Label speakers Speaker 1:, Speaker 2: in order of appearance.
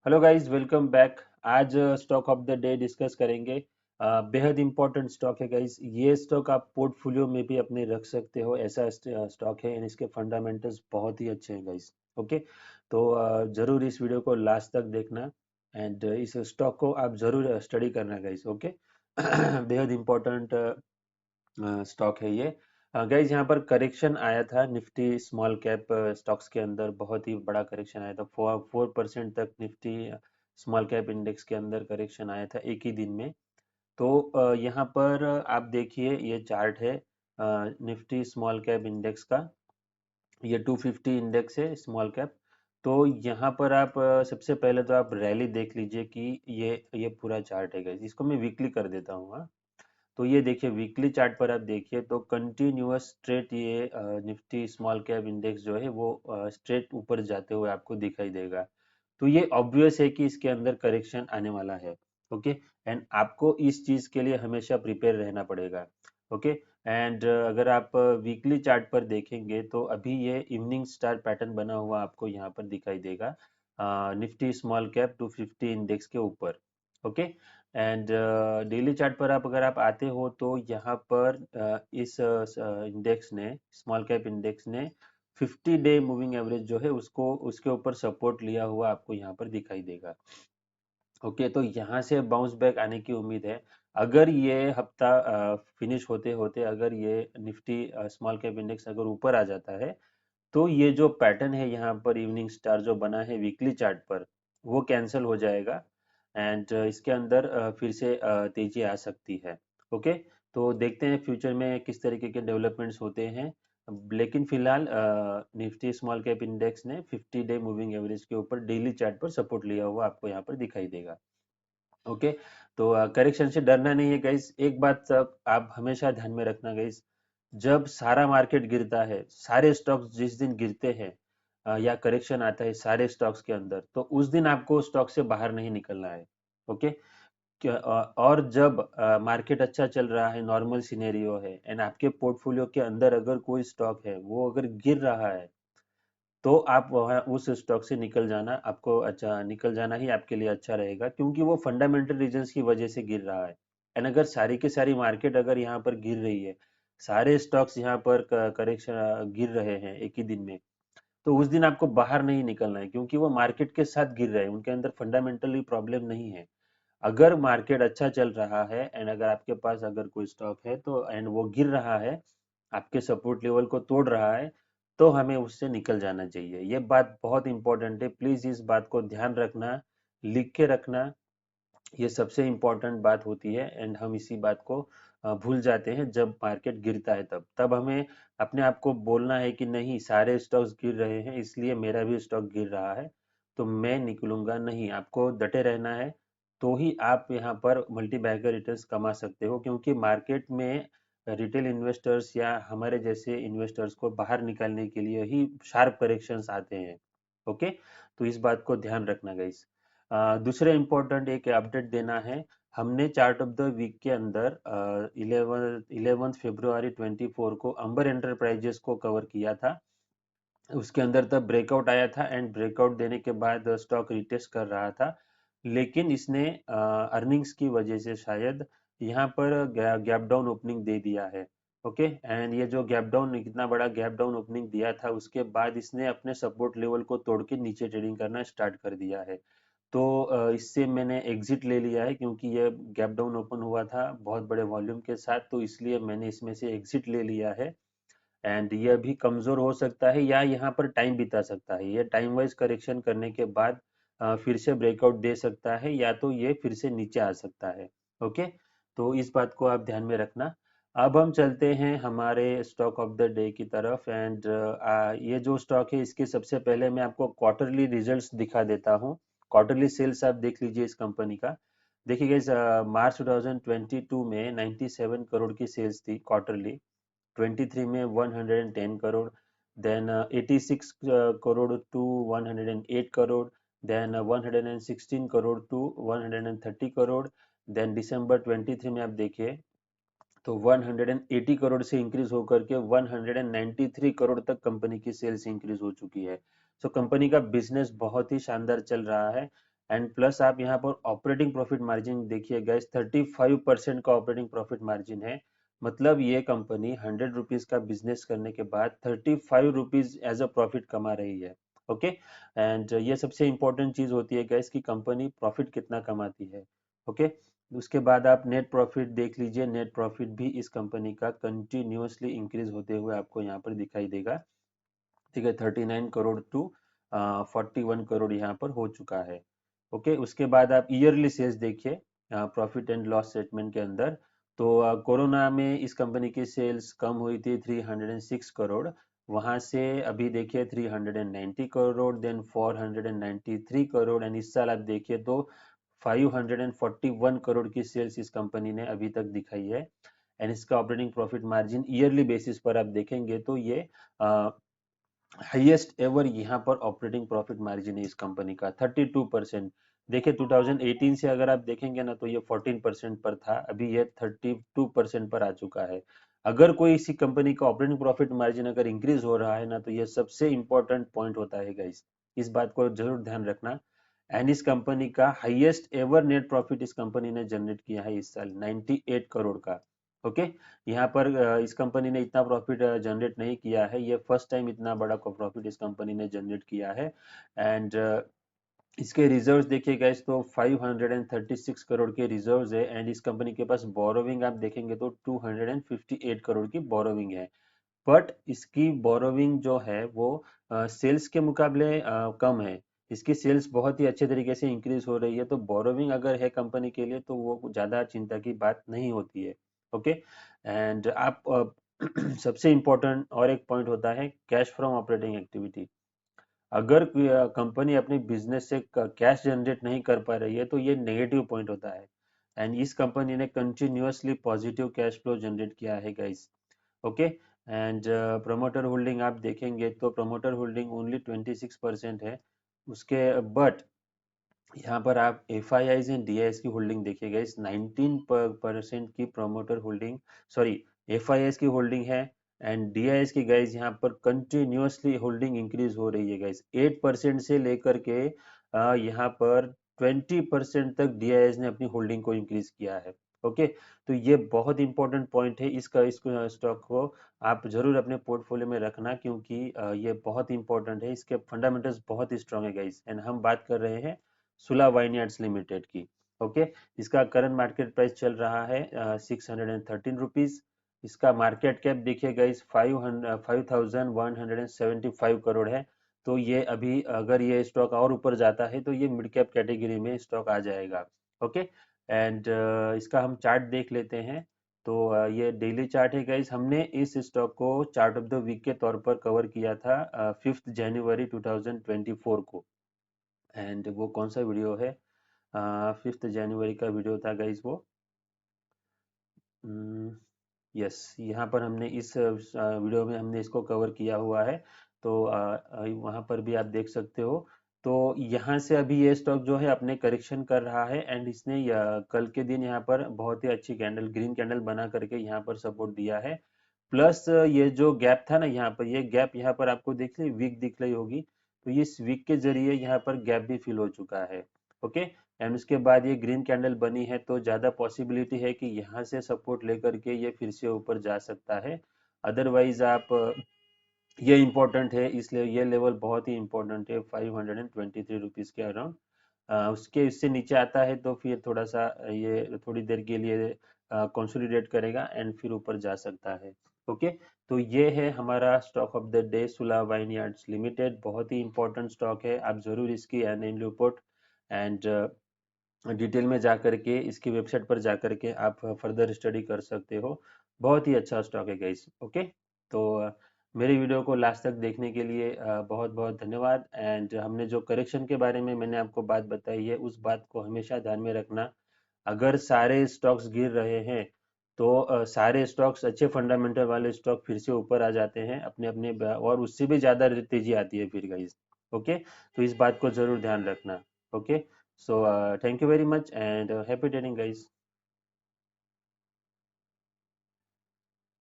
Speaker 1: Hello guys, welcome back. आज stock of the day discuss करेंगे। बेहद इंपॉर्टेंट स्टॉक है गाइस। ये स्टॉक आप पोर्टफोलियो में भी अपने रख सकते हो, ऐसा स्टॉक है एंड इसके फंडामेंटल्स बहुत ही अच्छे हैं गाइस। ओके, तो जरूर इस वीडियो को लास्ट तक देखना एंड इस स्टॉक को आप जरूर स्टडी करना गाइस। ओके बेहद इंपॉर्टेंट स्टॉक है ये। गाइज यहाँ पर करेक्शन आया था निफ्टी स्मॉल कैप स्टॉक्स के अंदर, बहुत ही बड़ा करेक्शन आया था। 4% तक निफ्टी स्मॉल कैप इंडेक्स के अंदर करेक्शन आया था एक ही दिन में। तो यहाँ पर आप देखिए, ये चार्ट है निफ्टी स्मॉल कैप इंडेक्स का। ये 250 इंडेक्स है स्मॉल कैप। तो यहाँ पर आप सबसे पहले तो आप रैली देख लीजिए कि ये पूरा चार्ट है गाइज। इसको मैं वीकली कर देता हूँ। हाँ, तो ये देखिए वीकली चार्ट पर आप देखिए तो कंटिन्यूअस स्ट्रेट ये निफ्टी स्मॉल कैप इंडेक्स जो है वो स्ट्रेट ऊपर जाते हुए आपको दिखाई देगा। तो ये ऑब्वियस है कि इसके अंदर करेक्शन आने वाला है। ओके, एंड आपको इस चीज के लिए हमेशा प्रिपेयर रहना पड़ेगा। ओके, एंड अगर आप वीकली चार्ट पर देखेंगे तो अभी ये इवनिंग स्टार पैटर्न बना हुआ आपको यहाँ पर दिखाई देगा निफ्टी स्मॉल कैप 250 इंडेक्स के ऊपर। ओके, एंड डेली चार्ट पर आप अगर आप आते हो तो यहाँ पर इस इंडेक्स ने, स्मॉल कैप इंडेक्स ने 50 डे मूविंग एवरेज जो है उसको उसके ऊपर सपोर्ट लिया हुआ आपको यहाँ पर दिखाई देगा। ओके, तो यहाँ से बाउंस बैक आने की उम्मीद है। अगर ये हफ्ता फिनिश होते होते अगर ये निफ्टी स्मॉल कैप इंडेक्स अगर ऊपर आ जाता है तो ये जो पैटर्न है यहाँ पर इवनिंग स्टार जो बना है वीकली चार्ट पर, वो कैंसिल हो जाएगा एंड इसके अंदर फिर से तेजी आ सकती है। ओके, तो देखते हैं फ्यूचर में किस तरीके के डेवलपमेंट्स होते हैं। लेकिन फिलहाल निफ्टी स्मॉल कैप इंडेक्स ने 50 डे मूविंग एवरेज के ऊपर डेली चार्ट पर सपोर्ट लिया हुआ आपको यहाँ पर दिखाई देगा। ओके, तो करेक्शन से डरना नहीं है गाइस। एक बात आप हमेशा ध्यान में रखना गाइस, जब सारा मार्केट गिरता है, सारे स्टॉक्स जिस दिन गिरते हैं या करेक्शन आता है सारे स्टॉक्स के अंदर, तो उस दिन आपको स्टॉक से बाहर नहीं निकलना है। ओके, और जब मार्केट अच्छा चल रहा है, नॉर्मल सिनेरियो है एंड आपके पोर्टफोलियो के अंदर अगर कोई स्टॉक है वो अगर गिर रहा है तो आप वहाँ उस स्टॉक से निकल जाना, आपको अच्छा निकल जाना ही आपके लिए अच्छा रहेगा, क्योंकि वो फंडामेंटल रीजंस की वजह से गिर रहा है। एंड अगर सारी की सारी मार्केट अगर यहाँ पर गिर रही है, सारे स्टॉक्स यहाँ पर करेक्शन गिर रहे हैं एक ही दिन में, तो उस दिन आपको बाहर नहीं निकलना है, क्योंकि वो मार्केट के साथ गिर रहे हैं, उनके अंदर फंडामेंटली प्रॉब्लम नहीं है। अगर मार्केट अच्छा चल रहा है एंड अगर आपके पास अगर कोई स्टॉक है तो एंड वो गिर रहा है, आपके सपोर्ट लेवल को तोड़ रहा है, तो हमें उससे निकल जाना चाहिए। ये बात बहुत इंपॉर्टेंट है, प्लीज इस बात को ध्यान रखना, लिख के रखना। ये सबसे इम्पोर्टेंट बात होती है एंड हम इसी बात को भूल जाते हैं जब मार्केट गिरता है। तब तब हमें अपने आप को बोलना है कि नहीं, सारे स्टॉक्स गिर रहे हैं इसलिए मेरा भी स्टॉक गिर रहा है तो मैं निकलूंगा नहीं। आपको डटे रहना है, तो ही आप यहाँ पर मल्टी बैगर रिटर्न्स कमा सकते हो, क्योंकि मार्केट में रिटेल इन्वेस्टर्स या हमारे जैसे इन्वेस्टर्स को बाहर निकालने के लिए ही शार्प करेक्शंस आते हैं। ओके, तो इस बात को ध्यान रखना गाइस। दूसरे इम्पोर्टेंट एक अपडेट देना है। हमने चार्ट ऑफ द वीक के अंदर 11 फरवरी 24 को अंबर एंटरप्राइजेस को कवर किया था। उसके अंदर तब ब्रेकआउट आया था एंड ब्रेकआउट देने के बाद स्टॉक रिटेस्ट कर रहा था, लेकिन इसने अर्निंग्स की वजह से शायद यहाँ पर गैप डाउन ओपनिंग दे दिया है। ओके, एंड ये जो गैप डाउन, इतना बड़ा गैप डाउन ओपनिंग दिया था, उसके बाद इसने अपने सपोर्ट लेवल को तोड़ के नीचे ट्रेडिंग करना स्टार्ट कर दिया है। तो इससे मैंने एग्जिट ले लिया है, क्योंकि ये गैप डाउन ओपन हुआ था बहुत बड़े वॉल्यूम के साथ, तो इसलिए मैंने इसमें से एग्जिट ले लिया है। एंड ये अभी कमजोर हो सकता है या यहाँ पर टाइम बिता सकता है। ये टाइम वाइज करेक्शन करने के बाद फिर से ब्रेकआउट दे सकता है या तो ये फिर से नीचे आ सकता है। ओके, तो इस बात को आप ध्यान में रखना। अब हम चलते हैं हमारे स्टॉक ऑफ द डे की तरफ एंड ये जो स्टॉक है इसके सबसे पहले मैं आपको क्वार्टरली रिजल्ट्स दिखा देता हूँ। क्वार्टरली सेल्स आप देख लीजिए इस कंपनी का। देखिए गाइस, मार्च 2022 में 97 करोड़ की सेल्स थी क्वार्टरली, 23 में 110 crore, then 86 crore to 108 crore, then 116 crore to 130 crore, then December 23 में आप देखिए तो 180 करोड़ से इंक्रीज होकर के 193 करोड़ तक कंपनी की सेल्स इंक्रीज हो चुकी है। सो कंपनी का बिजनेस बहुत ही शानदार चल रहा है एंड प्लस आप यहाँ पर ऑपरेटिंग प्रॉफिट मार्जिन देखिए गाइस, 35% का ऑपरेटिंग प्रॉफिट मार्जिन है। मतलब ये कंपनी 100 रुपीज का बिजनेस करने के बाद 35 रुपीज एज अ प्रॉफिट कमा रही है। ओके, एंड ये सबसे इंपॉर्टेंट चीज होती है गाइस कि कंपनी प्रॉफिट कितना कमाती है। ओके, उसके बाद आप नेट प्रॉफिट देख लीजिए, नेट प्रॉफिट भी इस कंपनी का कंटिन्यूअसली इंक्रीज होते हुए आपको यहाँ पर दिखाई देगा। ठीक है, 39 करोड़ टू 41 करोड़ यहाँ पर हो चुका है। ओके, उसके बाद आप ईयरली सेल्स देखिए प्रॉफिट एंड लॉस स्टेटमेंट के अंदर। तो कोरोना में इस कंपनी की सेल्स कम हुई थी 306 करोड़, वहां से अभी देखिए 390 करोड़, देन 493 करोड़, एंड इस साल आप देखिए तो 541 करोड़ की सेल्स इस कंपनी ने अभी तक दिखाई है। एंड इसका operating profit margin yearly basis पर आप देखेंगे तो ये हाईएस्ट एवर यहाँ पर ऑपरेटिंग प्रॉफिट मार्जिन है इस कंपनी का 32%। देखिए 2018 से अगर आप देखेंगे ना तो ये 14% पर था, अभी ये 32% पर आ चुका है। अगर कोई इसी कंपनी का ऑपरेटिंग प्रॉफिट मार्जिन अगर इंक्रीज हो रहा है ना तो ये सबसे इंपॉर्टेंट पॉइंट होता है गाइस, इस बात को जरूर ध्यान रखना। एंड इस कंपनी का हाईएस्ट एवर नेट प्रॉफिट इस कंपनी ने जनरेट किया है इस साल 98 करोड़ का। ओके, यहाँ पर इस कंपनी ने इतना प्रॉफिट जनरेट नहीं किया है, ये फर्स्ट टाइम इतना बड़ा प्रॉफिट इस कंपनी ने जनरेट किया है। एंड इसके रिजर्व्स देखिए गाइस तो 536 करोड़ के रिजर्व्स है। एंड इस कंपनी के पास बोरोविंग आप देखेंगे तो 258 करोड़ की बोरोविंग है। बट इसकी बोरोविंग जो है वो सेल्स के मुकाबले कम है। इसकी सेल्स बहुत ही अच्छे तरीके से इंक्रीज हो रही है, तो बोरोविंग अगर है कंपनी के लिए तो वो ज्यादा चिंता की बात नहीं होती है। ओके, एंड आप सबसे इम्पोर्टेंट और एक पॉइंट होता है कैश फ्रॉम ऑपरेटिंग एक्टिविटी। अगर कंपनी अपने बिजनेस से कैश जनरेट नहीं कर पा रही है तो ये नेगेटिव पॉइंट होता है। एंड इस कंपनी ने continuously positive cash flow generate किया है guys. Okay, and promoter holding आप देखेंगे तो प्रमोटर होल्डिंग ओनली 26% है उसके। बट यहाँ पर आप F I eyes and D I S की होल्डिंग देखिएगा, इस 19% की promoter holding, sorry F I eyes की होल्डिंग है। एंड डी आई एस की गाइज यहाँ पर कंटिन्यूअसली होल्डिंग इंक्रीज हो रही है गाइज, 8% से लेकर के यहाँ पर 20% तक डी आई एस ने अपनी होल्डिंग को इंक्रीज किया है। ओके, तो ये बहुत इंपॉर्टेंट पॉइंट है, इसका इसको स्टॉक को आप जरूर अपने पोर्टफोलियो में रखना, क्योंकि ये बहुत इंपॉर्टेंट है, इसके फंडामेंटल्स बहुत ही स्ट्रांग है गाइज। एंड हम बात कर रहे हैं सुला वाइनयार्ड्स लिमिटेड की। ओके, इसका करंट मार्केट प्राइस चल रहा है 613 रुपीज। इसका मार्केट कैप देखिएगा इस 5175 करोड़ है। तो ये अभी अगर ये स्टॉक और ऊपर जाता है तो ये मिड कैप कैटेगरी में स्टॉक आ जाएगा। ओके, एंड इसका हम चार्ट देख लेते हैं। तो ये डेली चार्ट है गाइस, हमने इस स्टॉक को चार्ट ऑफ द वीक के तौर पर कवर किया था 5 जनवरी 2024 को। एंड वो कौन सा वीडियो है, 5 जनवरी का वीडियो था गाइज वो। यस, यहाँ पर हमने इस वीडियो में हमने इसको कवर किया हुआ है। तो वहाँ पर भी आप देख सकते हो। तो यहाँ से अभी ये स्टॉक जो है अपने करेक्शन कर रहा है। एंड इसने कल के दिन यहाँ पर बहुत ही अच्छी कैंडल, ग्रीन कैंडल बना करके यहाँ पर सपोर्ट दिया है। प्लस ये जो गैप था ना यहाँ पर, ये गैप यहाँ पर आपको दिख रही, वीक दिख रही होगी, तो इस वीक के जरिए यहाँ पर गैप भी फिल हो चुका है। ओके, एंड उसके बाद ये ग्रीन कैंडल बनी है तो ज्यादा पॉसिबिलिटी है कि यहाँ से सपोर्ट लेकर के ये फिर से ऊपर जा सकता है। अदरवाइज आप ये इम्पोर्टेंट है, इसलिए ये लेवल बहुत ही इम्पोर्टेंट है 523 रुपीज के अराउंड। उसके इससे नीचे आता है तो फिर थोड़ा सा ये थोड़ी देर के लिए कंसोलिडेट करेगा एंड फिर ऊपर जा सकता है। ओके, तो ये है हमारा स्टॉक ऑफ द डे सुला वाइनयार्ड्स लिमिटेड, बहुत ही इंपॉर्टेंट स्टॉक है, आप जरूर इसकी एनुअल रिपोर्ट एंड डिटेल में जा करके इसकी वेबसाइट पर जा करके आप फर्दर स्टडी कर सकते हो। बहुत ही अच्छा स्टॉक है गाइस। ओके, तो मेरी वीडियो को लास्ट तक देखने के लिए बहुत बहुत धन्यवाद। एंड हमने जो करेक्शन के बारे में मैंने आपको बात बताई है उस बात को हमेशा ध्यान में रखना। अगर सारे स्टॉक्स गिर रहे हैं तो सारे स्टॉक्स अच्छे फंडामेंटल वाले स्टॉक फिर से ऊपर आ जाते हैं अपने अपने और उससे भी ज्यादा तेजी आती है फिर गाइस। ओके, तो इस बात को जरूर ध्यान रखना। Okay, so thank you very much and happy trading guys।